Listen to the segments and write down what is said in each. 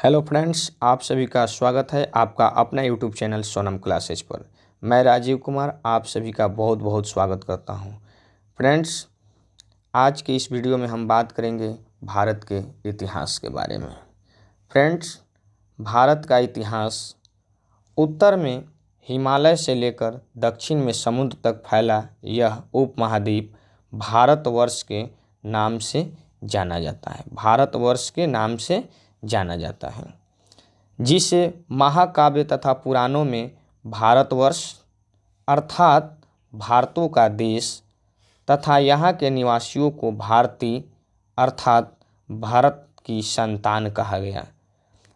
Hello friends, आप सभी का स्वागत है आपका अपना यूट्यूब चैनल सोनम क्लासेज पर। मैं राजीव कुमार आप सभी का बहुत बहुत स्वागत करता हूं। फ्रेंड्स, आज के इस वीडियो में हम बात करेंगे भारत के इतिहास के बारे में। फ्रेंड्स, भारत का इतिहास उत्तर में हिमालय से लेकर दक्षिण में समुद्र तक फैला यह उपमहाद्वीप भारतवर्ष के नाम से जाना जाता है। भारतवर्ष के नाम से जाना जाता है, जिसे महाकाव्य तथा पुराणों में भारतवर्ष अर्थात भारतों का देश तथा यहाँ के निवासियों को भारतीय अर्थात भारत की संतान कहा गया।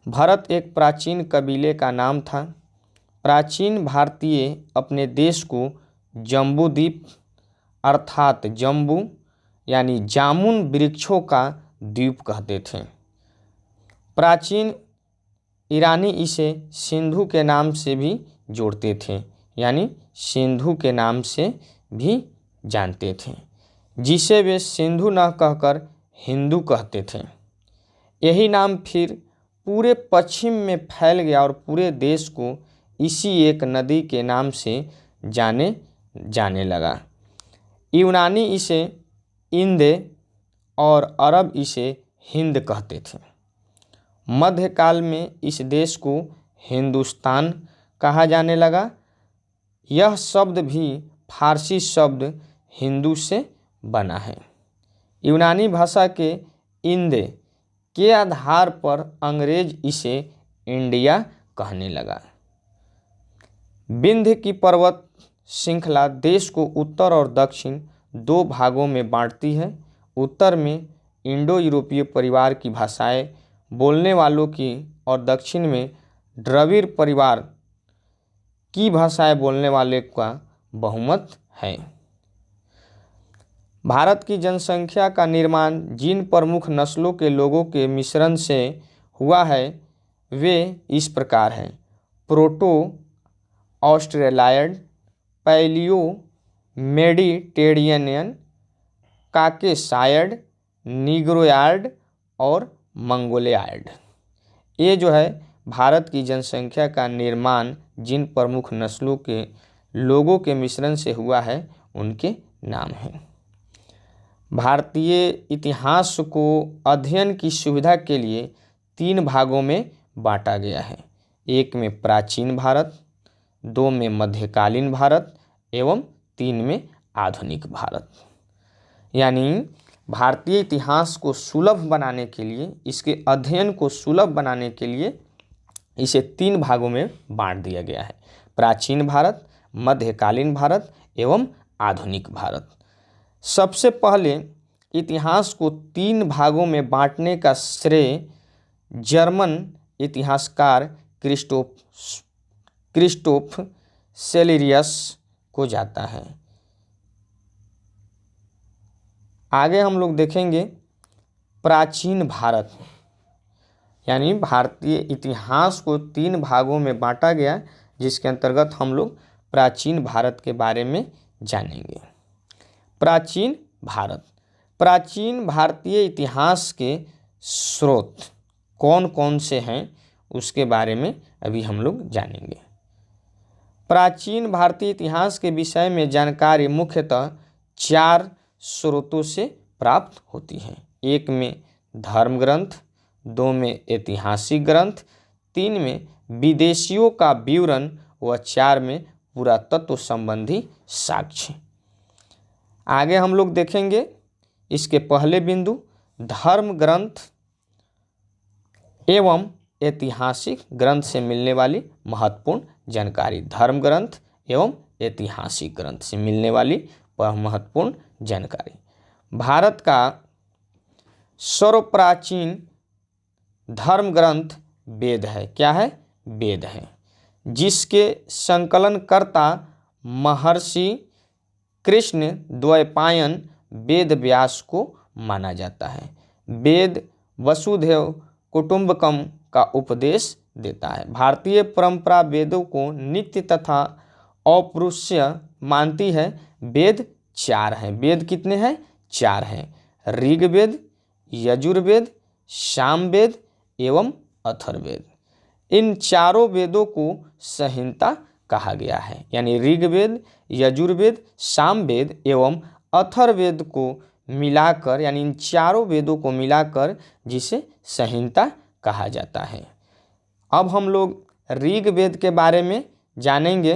भरत एक प्राचीन कबीले का नाम था। प्राचीन भारतीय अपने देश को जम्बूद्वीप अर्थात जम्बू यानी जामुन वृक्षों का द्वीप कहते थे। प्राचीन ईरानी इसे सिंधु के नाम से भी जोड़ते थे, यानी सिंधु के नाम से भी जानते थे, जिसे वे सिंधु न कहकर हिंदू कहते थे। यही नाम फिर पूरे पश्चिम में फैल गया और पूरे देश को इसी एक नदी के नाम से जाने लगा। यूनानी इसे इंदे और अरब इसे हिंद कहते थे। मध्यकाल में इस देश को हिंदुस्तान कहा जाने लगा। यह शब्द भी फारसी शब्द हिंदू से बना है। यूनानी भाषा के इंदे के आधार पर अंग्रेज इसे इंडिया कहने लगा। विंध्य की पर्वत श्रृंखला देश को उत्तर और दक्षिण दो भागों में बांटती है। उत्तर में इंडो यूरोपीय परिवार की भाषाएं बोलने वालों की और दक्षिण में द्रविड़ परिवार की भाषाएं बोलने वाले का बहुमत है। भारत की जनसंख्या का निर्माण जिन प्रमुख नस्लों के लोगों के मिश्रण से हुआ है वे इस प्रकार हैं: प्रोटो ऑस्ट्रेलायड, पैलियो मेडिटेरियनियन, काकेसायड, निग्रोयार्ड और मंगोलियार्ड। ये जो है भारत की जनसंख्या का निर्माण जिन प्रमुख नस्लों के लोगों के मिश्रण से हुआ है उनके नाम हैं। भारतीय इतिहास को अध्ययन की सुविधा के लिए 3 भागों में बांटा गया है। 1 में प्राचीन भारत, 2 में मध्यकालीन भारत एवं 3 में आधुनिक भारत। यानी भारतीय इतिहास को सुलभ बनाने के लिए, इसके अध्ययन को सुलभ बनाने के लिए इसे 3 भागों में बांट दिया गया है: प्राचीन भारत, मध्यकालीन भारत एवं आधुनिक भारत। सबसे पहले इतिहास को 3 भागों में बांटने का श्रेय जर्मन इतिहासकार क्रिस्टोफ सेलेरियस को जाता है। आगे हम लोग देखेंगे प्राचीन भारत, यानी भारतीय इतिहास को 3 भागों में बांटा गया, जिसके अंतर्गत हम लोग प्राचीन भारत के बारे में जानेंगे। प्राचीन भारत, प्राचीन भारतीय इतिहास के स्रोत कौन कौन से हैं उसके बारे में अभी हम लोग जानेंगे। प्राचीन भारतीय इतिहास के विषय में जानकारी मुख्यतः 4 स्रोतों से प्राप्त होती है। 1 में धर्म ग्रंथ, 2 में ऐतिहासिक ग्रंथ, 3 में विदेशियों का विवरण व 4 में पुरातत्व संबंधी साक्ष्य। आगे हम लोग देखेंगे इसके पहले बिंदु धर्म ग्रंथ एवं ऐतिहासिक ग्रंथ से मिलने वाली महत्वपूर्ण जानकारी। धर्म ग्रंथ एवं ऐतिहासिक ग्रंथ से मिलने वाली महत्वपूर्ण जानकारी। भारत का सर्वप्राचीन धर्म ग्रंथ वेद है। क्या है? वेद है, जिसके संकलनकर्ता महर्षि कृष्ण द्वैपायन वेद व्यास को माना जाता है। वेद वसुधैव कुटुंबकम का उपदेश देता है। भारतीय परंपरा वेदों को नित्य तथा अपौरुषेय मानती है। वेद 4 हैं। वेद कितने हैं? 4 हैं: ऋग्वेद, यजुर्वेद, सामवेद एवं अथर्ववेद। इन चारों वेदों को संहिता कहा गया है, यानी ऋग्वेद, यजुर्वेद, सामवेद एवं अथर्ववेद को मिलाकर, यानी इन चारों वेदों को मिलाकर जिसे संहिता कहा जाता है। अब हम लोग ऋग्वेद के बारे में जानेंगे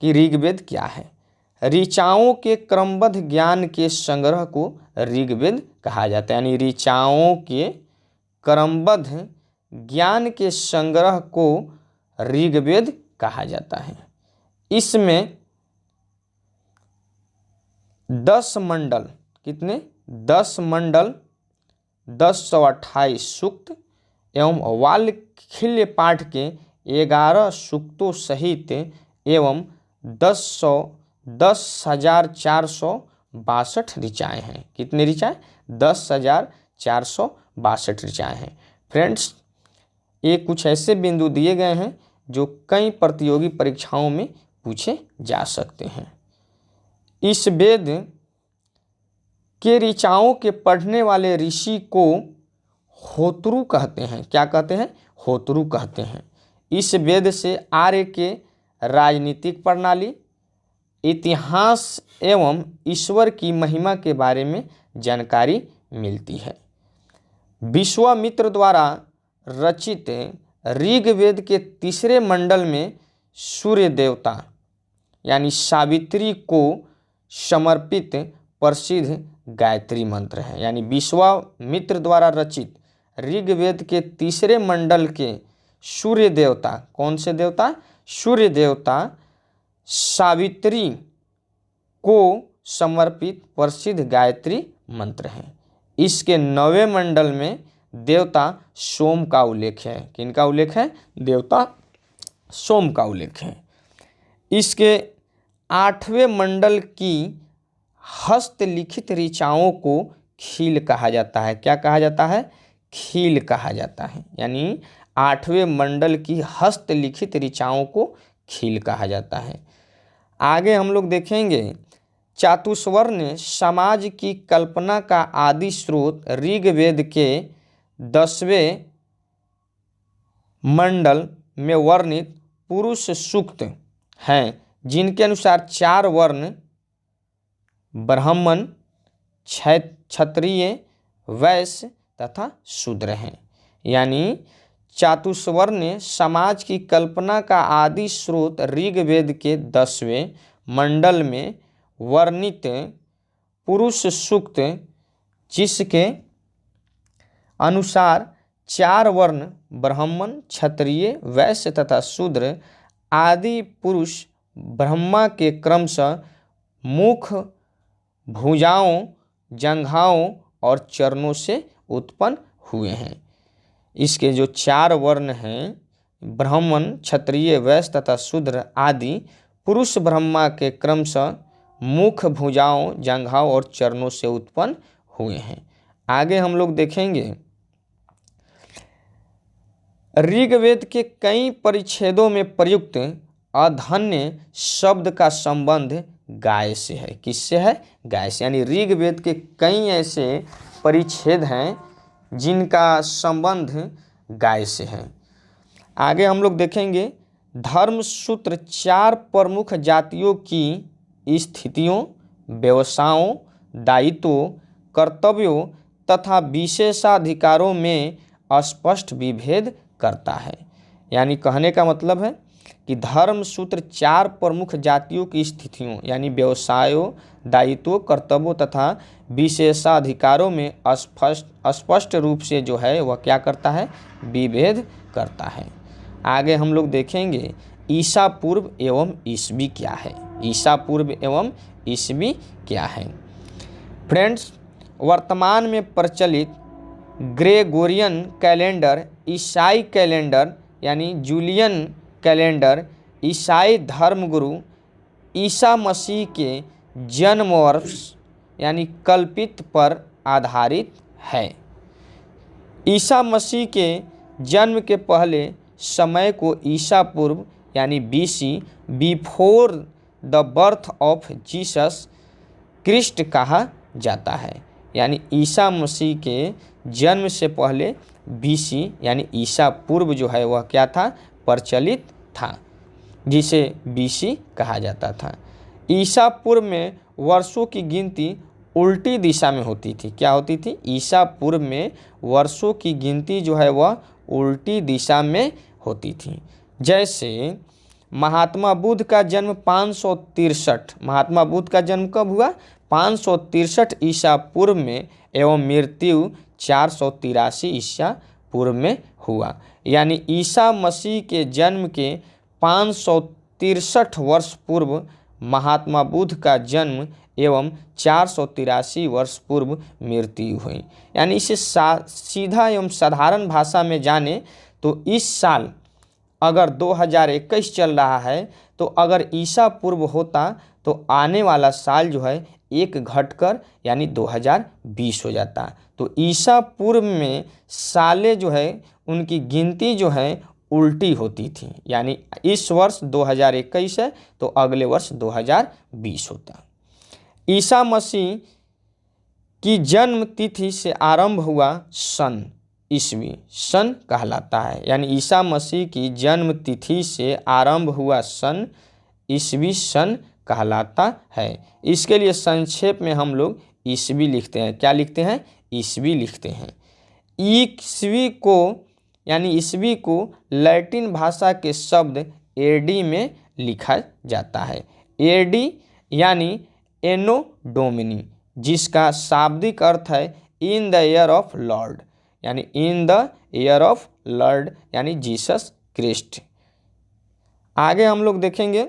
कि ऋग्वेद क्या है। ऋचाओं के क्रमबद्ध ज्ञान के संग्रह को ऋग्वेद कहा जाता है, यानी ऋचाओं के क्रमबद्ध ज्ञान के संग्रह को ऋग्वेद कहा जाता है। इसमें 10 मंडल, कितने 10 मंडल, 1028 सूक्त एवं वाल्खिल्य पाठ के 11 सूक्तों सहित एवं 10,462 ऋचाएँ हैं। कितने ऋचाएँ? 10,462 ऋचाएँ हैं। फ्रेंड्स, ये कुछ ऐसे बिंदु दिए गए हैं जो कई प्रतियोगी परीक्षाओं में पूछे जा सकते हैं। इस वेद के ऋचाओं के पढ़ने वाले ऋषि को होतृ कहते हैं। क्या कहते हैं? होतृ कहते हैं। इस वेद से आर्य के राजनीतिक प्रणाली, इतिहास एवं ईश्वर की महिमा के बारे में जानकारी मिलती है। विश्वामित्र द्वारा रचित ऋग्वेद के तीसरे मंडल में सूर्य देवता यानी सावित्री को समर्पित प्रसिद्ध गायत्री मंत्र है। यानी विश्वामित्र द्वारा रचित ऋग्वेद के तीसरे मंडल के सूर्य देवता, कौन से देवता? सूर्य देवता सावित्री को समर्पित प्रसिद्ध गायत्री मंत्र है। इसके 9वें मंडल में देवता सोम का उल्लेख है। किनका उल्लेख है? देवता सोम का उल्लेख है। इसके 8वें मंडल की हस्तलिखित ऋचाओं को खील कहा जाता है। क्या कहा जाता है? खील कहा जाता है। यानी 8वें मंडल की हस्तलिखित ऋचाओं को खील कहा जाता है। आगे हम लोग देखेंगे चातुर्वर्ण समाज की कल्पना का आदि स्रोत ऋग्वेद के 10वें मंडल में वर्णित पुरुष सूक्त हैं, जिनके अनुसार 4 वर्ण ब्राह्मण, क्षत्रिय, वैश्य तथा शूद्र हैं। यानी चातुर्वर्ण समाज की कल्पना का आदि स्रोत ऋग्वेद के 10वें मंडल में वर्णित पुरुष सूक्त, जिसके अनुसार 4 वर्ण ब्राह्मण, क्षत्रिय, वैश्य तथा शूद्र आदि पुरुष ब्रह्मा के क्रमशः मुख, भुजाओं, जंघाओं और चरणों से उत्पन्न हुए हैं। इसके जो 4 वर्ण हैं ब्राह्मण, क्षत्रिय, वैश्य तथा शूद्र आदि पुरुष ब्रह्मा के क्रमशः मुख, भुजाओं, जंघाओं और चरणों से उत्पन्न हुए हैं। आगे हम लोग देखेंगे ऋग्वेद के कई परिच्छेदों में प्रयुक्त अधन्य शब्द का संबंध गाय से है। किससे है? गाय से। यानी ऋग्वेद के कई ऐसे परिच्छेद हैं जिनका संबंध गाय से है। आगे हम लोग देखेंगे धर्मसूत्र 4 प्रमुख जातियों की स्थितियों, व्यवसायों, दायित्वों, कर्तव्यों तथा विशेषाधिकारों में स्पष्ट विभेद करता है। यानी कहने का मतलब है कि धर्मसूत्र 4 प्रमुख जातियों की स्थितियों यानी व्यवसायों, दायित्वों, कर्तव्यों तथा विशेषाधिकारों में स्पष्ट रूप से जो है वह क्या करता है? विभेद करता है। आगे हम लोग देखेंगे ईसा पूर्व एवं ईस्वी क्या है। ईसा पूर्व एवं ईस्वी क्या है? फ्रेंड्स, वर्तमान में प्रचलित ग्रेगोरियन कैलेंडर, ईसाई कैलेंडर यानी जूलियन कैलेंडर ईसाई धर्मगुरु ईसा मसीह के जन्म वर्ष यानी कल्पित पर आधारित है। ईसा मसीह के जन्म के पहले समय को ईसा पूर्व यानी BC, before the birth of Jesus Christ कहा जाता है। यानी ईसा मसीह के जन्म से पहले BC यानी ईसा पूर्व जो है वह क्या था, प्रचलित था, जिसे BC कहा जाता था। ईसा पूर्व में वर्षों की गिनती उल्टी दिशा में होती थी। क्या होती थी? ईसा पूर्व में वर्षों की गिनती जो है वह उल्टी दिशा में होती थी। जैसे महात्मा बुद्ध का जन्म 563, महात्मा बुद्ध का जन्म कब हुआ? 563 ईसा पूर्व में एवं मृत्यु 483 ईसा पूर्व में हुआ। यानी ईसा मसीह के जन्म के 563 वर्ष पूर्व महात्मा बुद्ध का जन्म एवं 483 वर्ष पूर्व मृत्यु हुई। यानी इसे सीधा एवं साधारण भाषा में जाने तो इस साल अगर 2021 चल रहा है तो अगर ईसा पूर्व होता तो आने वाला साल जो है एक घटकर यानी 2020 हो जाता। तो ईसा पूर्व में सालें जो है उनकी गिनती जो है उल्टी होती थी। यानी इस वर्ष 2021 है तो अगले वर्ष 2020 होता। ईसा मसीह की जन्म तिथि से आरंभ हुआ सन ईस्वी सन कहलाता है। यानी ईसा मसीह की जन्म तिथि से आरंभ हुआ सन ईस्वी सन कहलाता है। इसके लिए संक्षेप में हम लोग ईस्वी लिखते हैं। क्या लिखते हैं? ईस्वी लिखते हैं। ईस्वी को यानी ईस्वी को लैटिन भाषा के शब्द एडी में लिखा जाता है। एडी यानी एनो डोमिनी, जिसका शाब्दिक अर्थ है in the year of lord, यानी in the year of lord यानी जीसस क्रिस्ट। आगे हम लोग देखेंगे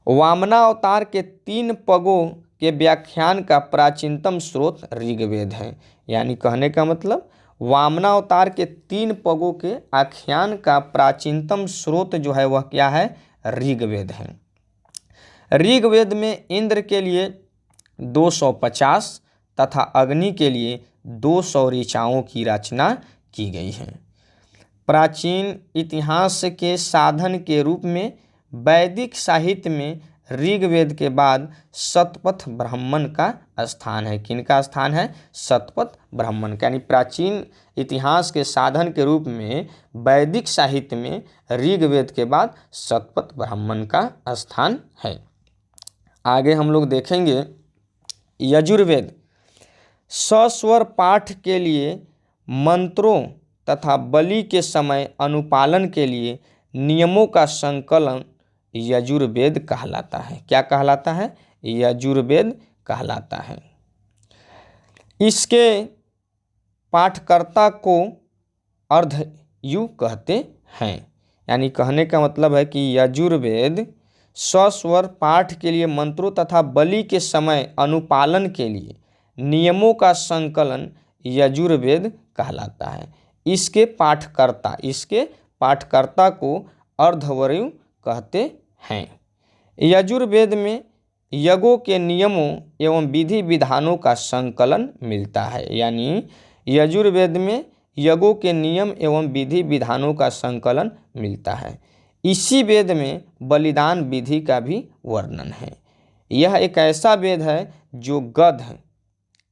वामनावतार के 3 पगों के व्याख्यान का प्राचीनतम स्रोत ऋग्वेद है। यानी कहने का मतलब वामनावतार के 3 पगों के आख्यान का प्राचीनतम स्रोत जो है वह क्या है? ऋग्वेद है। ऋग्वेद में इंद्र के लिए 250 तथा अग्नि के लिए 200 ऋचाओं की रचना की गई है। प्राचीन इतिहास के साधन के रूप में वैदिक साहित्य में ऋग्वेद के बाद शतपथ ब्राह्मण का स्थान है। किनका स्थान है? शतपथ ब्राह्मण का। यानी प्राचीन इतिहास के साधन के रूप में वैदिक साहित्य में ऋग्वेद के बाद शतपथ ब्राह्मण का स्थान है। आगे हम लोग देखेंगे यजुर्वेद सस्वर पाठ के लिए मंत्रों तथा बलि के समय अनुपालन के लिए नियमों का संकलन यजुर्वेद कहलाता है। क्या कहलाता है? यजुर्वेद कहलाता है। इसके पाठकर्ता को अर्धयु कहते हैं। यानी कहने का मतलब है कि यजुर्वेद सस्वर पाठ के लिए मंत्रों तथा बलि के समय अनुपालन के लिए नियमों का संकलन यजुर्वेद कहलाता है। इसके पाठकर्ता को अर्धवर्यु कहते हैं। यजुर्वेद में यज्ञों के नियमों एवं विधि विधानों का संकलन मिलता है। यानी यजुर्वेद में यज्ञों के नियम एवं विधि विधानों का संकलन मिलता है। इसी वेद में बलिदान विधि का भी वर्णन है। यह एक ऐसा वेद है जो गद्य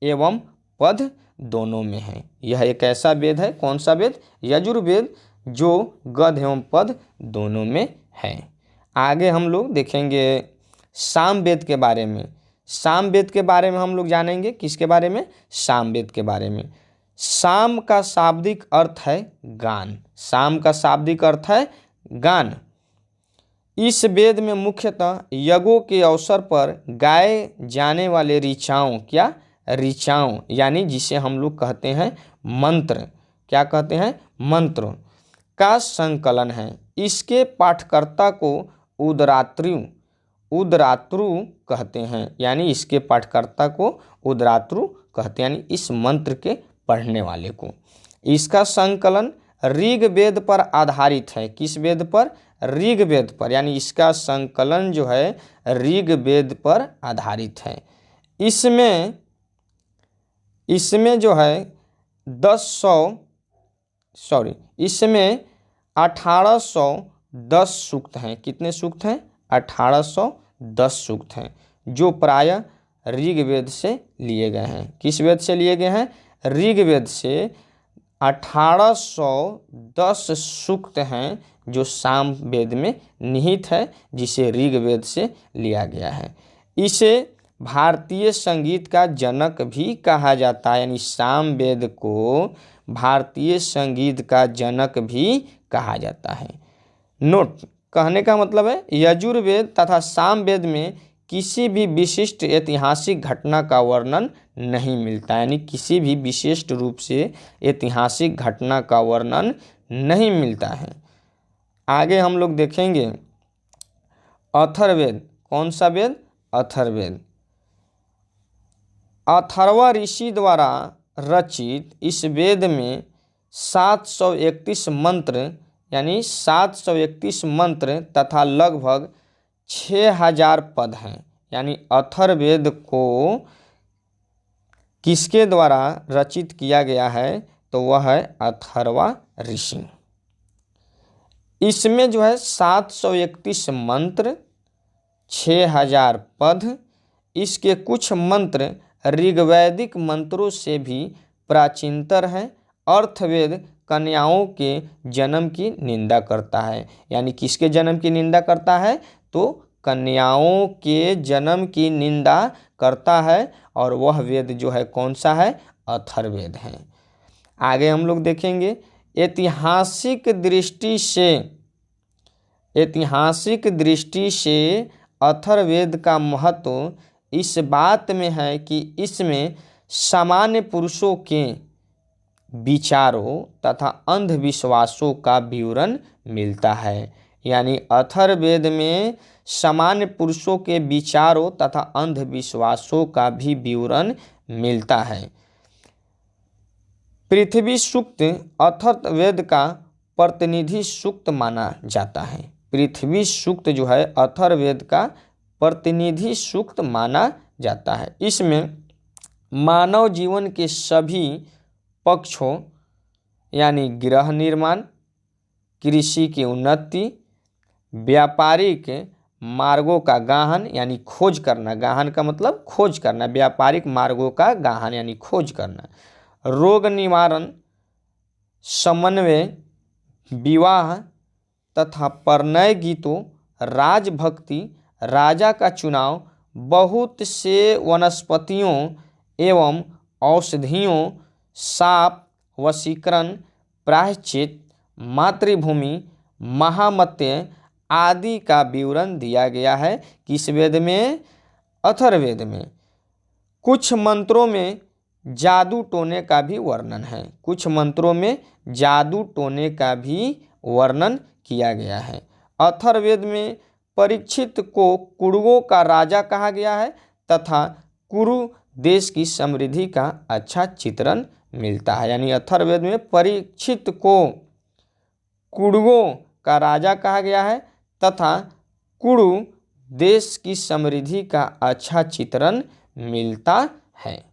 एवं पद दोनों में है। यह एक ऐसा वेद है, कौन सा वेद? यजुर्वेद, जो गद्य एवं पद दोनों में है। आगे हम लोग देखेंगे सामवेद के बारे में। सामवेद के बारे में हम लोग जानेंगे। किसके बारे में? सामवेद के बारे में। साम का शाब्दिक अर्थ है गान। साम का शाब्दिक अर्थ है गान। इस वेद में मुख्यतः यज्ञों के अवसर पर गाए जाने वाले ऋचाओं, क्या? ऋचाओं, यानी जिसे हम लोग कहते हैं मंत्र। क्या कहते हैं? मंत्र का संकलन है। इसके पाठकर्ता को उदरात्रु कहते हैं। यानी इसके पाठकर्ता को उदरात्रु कहते हैं, यानी इस मंत्र के पढ़ने वाले को। इसका संकलन ऋग्वेद पर आधारित है। किस वेद पर? ऋग्वेद पर। यानी इसका संकलन जो है ऋग्वेद पर आधारित है। इसमें जो है 1810 सूक्त हैं। कितने सूक्त हैं? 1810 सूक्त हैं, जो प्रायः ऋग्वेद से लिए गए हैं। किस वेद से लिए गए हैं? ऋग्वेद से 1810 सूक्त हैं जो साम वेद में निहित है, जिसे ऋग्वेद से लिया गया है। इसे भारतीय संगीत का जनक भी कहा जाता है, यानी साम वेद को भारतीय संगीत का जनक भी कहा जाता है। नोट, कहने का मतलब है यजुर्वेद तथा सामवेद में किसी भी विशिष्ट ऐतिहासिक घटना का वर्णन नहीं मिलता, यानी किसी भी विशिष्ट रूप से ऐतिहासिक घटना का वर्णन नहीं मिलता है। आगे हम लोग देखेंगे अथर्ववेद। कौन सा वेद? अथर्ववेद। अथर्वा ऋषि द्वारा रचित इस वेद में 731 मंत्र, यानी 731 मंत्र तथा लगभग 6000 पद हैं। यानी अथर्ववेद को किसके द्वारा रचित किया गया है? तो वह है अथर्वा ऋषि। इसमें जो है 731 मंत्र, 6000 पद। इसके कुछ मंत्र ऋग्वैदिक मंत्रों से भी प्राचीनतर हैं। अर्थवेद कन्याओं के जन्म की निंदा करता है। यानी किसके जन्म की निंदा करता है? तो कन्याओं के जन्म की निंदा करता है, और वह वेद जो है कौन सा है? अथर्ववेद है। आगे हम लोग देखेंगे ऐतिहासिक दृष्टि से अथर्ववेद का महत्व इस बात में है कि इसमें सामान्य पुरुषों के विचारों तथा अंधविश्वासों का विवरण मिलता है। यानी अथर्ववेद में सामान्य पुरुषों के विचारों तथा अंधविश्वासों का भी विवरण मिलता है। पृथ्वी सूक्त अथर्ववेद का प्रतिनिधि सूक्त माना जाता है। पृथ्वी सूक्त जो है अथर्ववेद का प्रतिनिधि सूक्त माना जाता है। इसमें मानव जीवन के सभी पक्षों, यानी गृह निर्माण, कृषि की उन्नति, व्यापारिक मार्गों का गाहन यानी खोज करना, गाहन का मतलब खोज करना, व्यापारिक मार्गों का गाहन यानी खोज करना, रोग निवारण, समन्वय, विवाह तथा परिणय गीतों, राजभक्ति, राजा का चुनाव, बहुत से वनस्पतियों एवं औषधियों, शाप, वशीकरण, प्रायश्चित, मातृभूमि, महामत्य आदि का विवरण दिया गया है। किस वेद में? अथर्ववेद में। कुछ मंत्रों में जादू टोने का भी वर्णन है। कुछ मंत्रों में जादू टोने का भी वर्णन किया गया है। अथर्ववेद में परीक्षित को कुरुओं का राजा कहा गया है तथा कुरु देश की समृद्धि का अच्छा चित्रण मिलता है। यानी अथर्ववेद में परीक्षित को कुरुओं का राजा कहा गया है तथा कुरु देश की समृद्धि का अच्छा चित्रण मिलता है।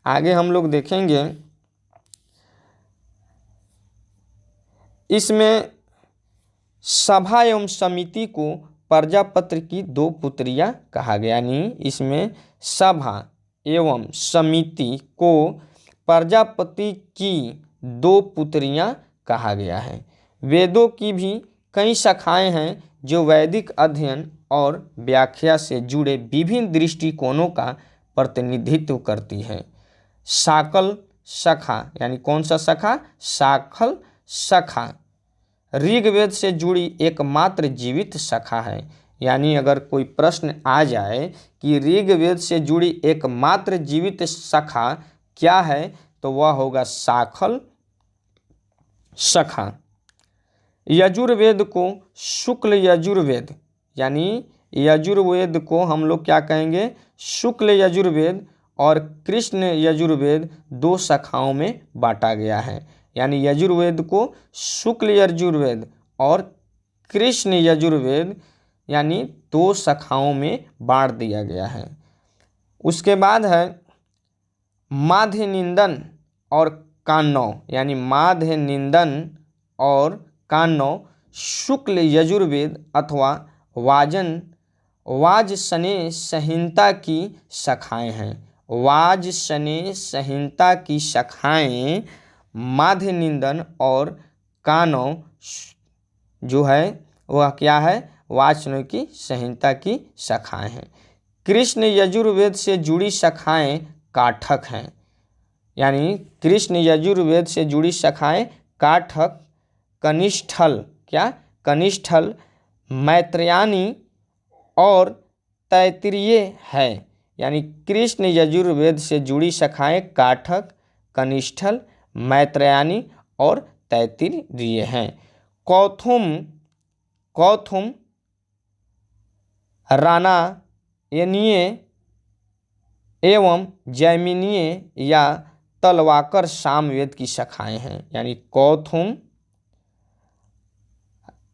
आगे हम लोग देखेंगे इसमें सभा एवं समिति को प्रजापति की 2 पुत्रियां कहा गया। यानी इसमें सभा एवं समिति को प्रजापति की 2 पुत्रियां कहा गया है। वेदों की भी कई शाखाएं हैं जो वैदिक अध्ययन और व्याख्या से जुड़े विभिन्न दृष्टिकोणों का प्रतिनिधित्व करती है। शाकल शाखा, यानी कौन सा शाखा? शाखल शाखा ऋग्वेद से जुड़ी एकमात्र जीवित शाखा है। यानी अगर कोई प्रश्न आ जाए कि ऋग्वेद से जुड़ी एकमात्र जीवित शाखा क्या है, तो वह होगा शाखल शाखा। यजुर्वेद को शुक्ल यजुर्वेद, यानी यजुर्वेद को हम लोग क्या कहेंगे? शुक्ल यजुर्वेद और कृष्ण यजुर्वेद 2 शाखाओं में बांटा गया है। यानी यजुर्वेद को शुक्ल यजुर्वेद और कृष्ण यजुर्वेद यानी 2 शाखाओं में बांट दिया गया है। उसके बाद है माध्य निंदन और कान्नौ, यानी माध्य निंदन और कान्नौ शुक्ल यजुर्वेद अथवा वाजन वाज सने संहिता की शाखाएं हैं। वाज सने संहिता की शाखाएं माध्य निंदन और कानव जो है वह क्या है, वाचनों की संहिता की शाखाएं हैं। कृष्ण यजुर्वेद से जुड़ी शाखाएं काठक हैं, यानी कृष्ण यजुर्वेद से जुड़ी शाखाएं काठक, कनिष्ठल, क्या कनिष्ठल, मैत्रेयानी और तैत्तिरीय है। यानी कृष्ण यजुर्वेद से जुड़ी शाखाएं काठक, कनिष्ठल, मैत्रेयानी और तैत्तिरीय हैं। कौथुम रामायणीय एवं जैमिनीय या तलवाकर सामवेद की शाखाएं हैं। यानी कौथुम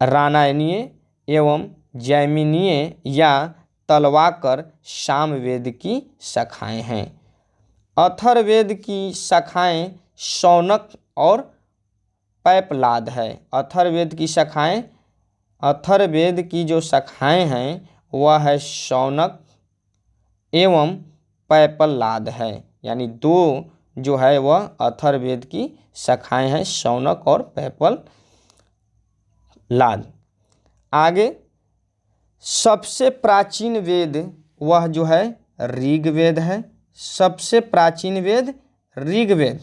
रामायणीय एवं जैमिनीय या तलवाकर सामवेद की शाखाएं हैं। अथर्ववेद की शाखाएं शौनक और पैपलाद है। अथर्ववेद की जो शाखाएं हैं वह है शौनक एवं पैपलाद है। यानी दो जो है वह अथर्ववेद की शाखाएं हैं, शौनक और पैपलाद। आगे सबसे प्राचीन वेद वह जो है ऋग्वेद है। सबसे प्राचीन वेद ऋग्वेद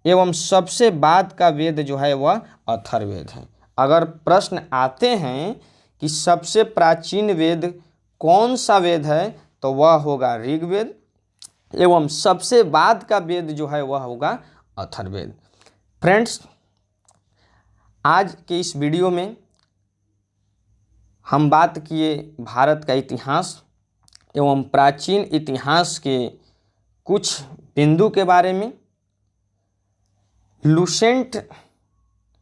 एवं सबसे बाद का वेद जो है वह अथर्ववेद है। अगर प्रश्न आते हैं कि सबसे प्राचीन वेद कौन सा वेद है तो वह होगा ऋग्वेद एवं सबसे बाद का वेद जो है वह होगा अथर्ववेद। फ्रेंड्स, आज के इस वीडियो में हम बात किए भारत का इतिहास एवं प्राचीन इतिहास के कुछ बिंदु के बारे में। लुसेंट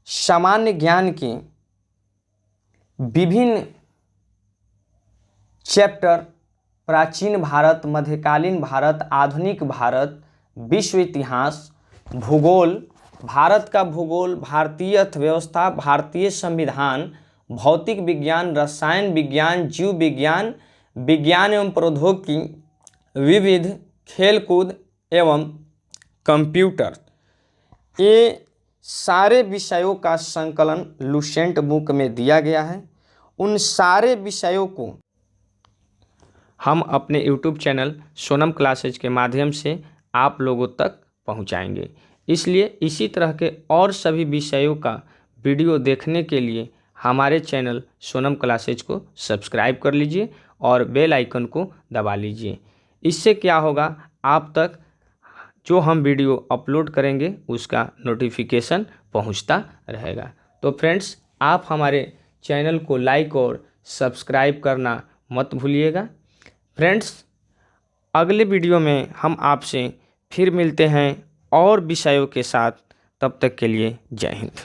सामान्य ज्ञान के विभिन्न चैप्टर प्राचीन भारत, मध्यकालीन भारत, आधुनिक भारत, विश्व इतिहास, भूगोल, भारत का भूगोल, भारतीय अर्थव्यवस्था, भारतीय संविधान, भौतिक विज्ञान, रसायन विज्ञान, जीव विज्ञान, विज्ञान एवं प्रौद्योगिकी, विविध, खेलकूद एवं कंप्यूटर, ये सारे विषयों का संकलन लुसेंट बुक में दिया गया है। उन सारे विषयों को हम अपने YouTube चैनल सोनम क्लासेज के माध्यम से आप लोगों तक पहुंचाएंगे। इसलिए इसी तरह के और सभी विषयों का वीडियो देखने के लिए हमारे चैनल सोनम क्लासेज को सब्सक्राइब कर लीजिए और बेल आइकन को दबा लीजिए। इससे क्या होगा, आप तक जो हम वीडियो अपलोड करेंगे उसका नोटिफिकेशन पहुंचता रहेगा। तो फ्रेंड्स, आप हमारे चैनल को लाइक और सब्सक्राइब करना मत भूलिएगा। फ्रेंड्स, अगले वीडियो में हम आपसे फिर मिलते हैं और विषयों के साथ। तब तक के लिए जय हिंद।